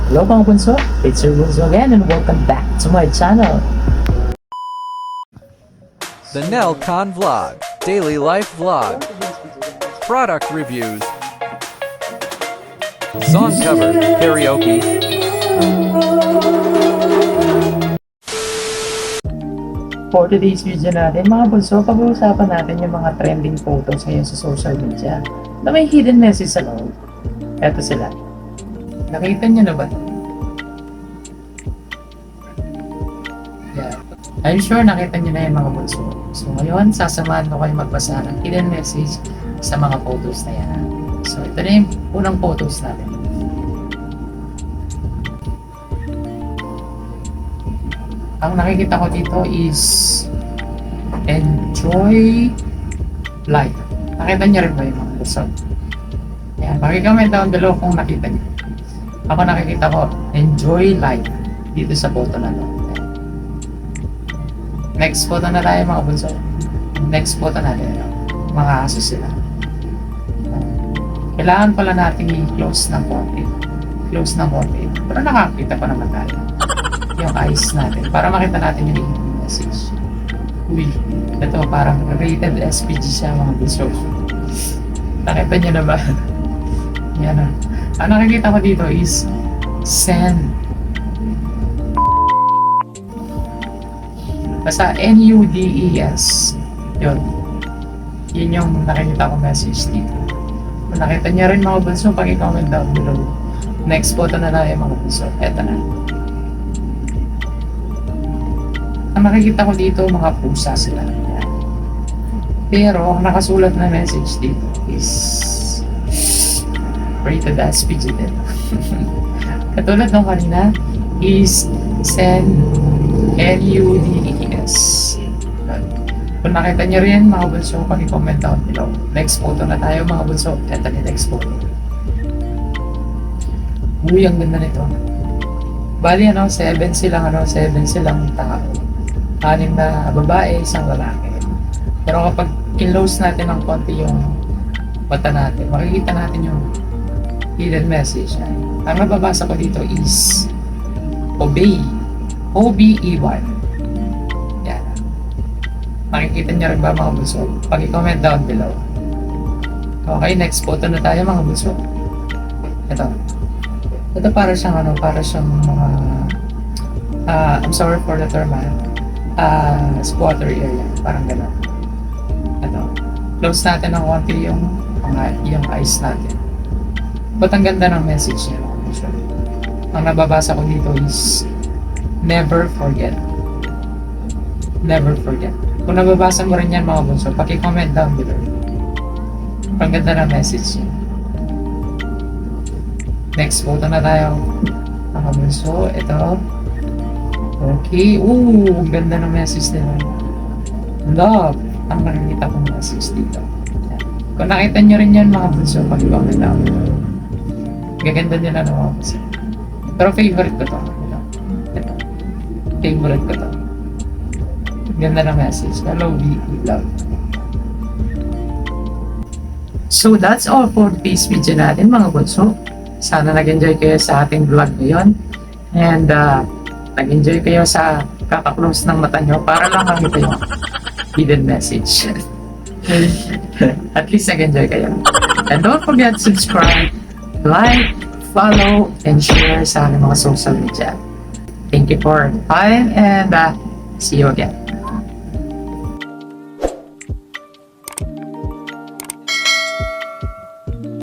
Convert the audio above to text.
Hello mga bunso, it's your bunso again and welcome back to my channel. The Nelcon Vlog, Daily Life Vlog, Product Reviews, Song Cover, Karaoke. For today's video natin mga bunso, pag-uusapan natin yung mga trending photos ngayon sa social media na may hidden message sa loob. Eto sila. Nakita niyo na ba? Yeah. I'm sure nakita niyo na yung mga bunso. So ngayon, sasamahan ko kayo magbasa ng hidden message sa mga photos na yan. So ito na yung unang photos natin. Ang nakikita ko dito is enjoy life. Nakita niyo rin ba yung mga bunso? Yan, pakicomment down below kung nakita niyo. Ako nakikita ko, enjoy life dito sa photo na to. Next photo na tayo mga bunso. Next photo natin, mga aso sila. Kailangan pala natin i-close ng konti. Close ng konti. Pero nakakita pa naman tayo. Yung eyes natin. Para makita natin yung message. Uy, ito parang rated SPG siya mga bunso. Nakita niyo na ba? Yan na. Ang nakikita ko dito is send. Basta N-U-D-E-S. Yun. Yun yung nakikita ko message dito. Kung nakita niya rin mga bunso, pag-comment down below. Next photo na tayo mga bunso. Eto na. Ang nakikita ko dito, mga pusa sila. Yan. Pero, ang nakasulat na message dito is rated as PG din. Katulad nung kanina is send N-U-D-E-S. Kung nakita nyo rin mga bunso, pag-comment down below. Next photo na tayo mga bunso. Ito na next photo. Uy, ang ganda nito. Bali 7 silang tao. 6 na babae, 1 lalaki. Pero kapag close natin ng konti yung mata natin, makikita natin yung hidden message. Ang nababasa ko dito is obey. O-B-E-Y. Yan. Makikita niyo rin ba mga bunso? Pag-comment down below. Okay, next photo na tayo mga bunso. Ito. Ito para siyang mga I'm sorry for the term squatter area. Parang gano'n. Ito. Close natin ng konti yung eyes natin. Ba't ang ganda ng message niya? Ang nababasa ko dito is never forget. Never forget. Kung nababasa mo rin yan mga bunso, paki-comment down below. Ang ganda ng message niya. Next photo na tayo mga bunso. Ito. Okay. Ooh, ang ganda ng message nila. Love. Ang nakikita kong message dito. Kung nakita nyo rin yan mga bunso, paki-comment down below. Gaganda nila na mga bunso. Pero favorite ko to. Ito. Favorite ko to. Ganda na message. Hello, love. So that's all for today's video natin mga bunso. Sana nag-enjoy kayo sa ating vlog ngayon. And nag-enjoy kayo sa kaka-close ng mata nyo para lang makita yung hidden message. At least nag-enjoy kayo. And don't forget to subscribe, like, follow, and share sa aming mga social media. Thank you for your time and see you again.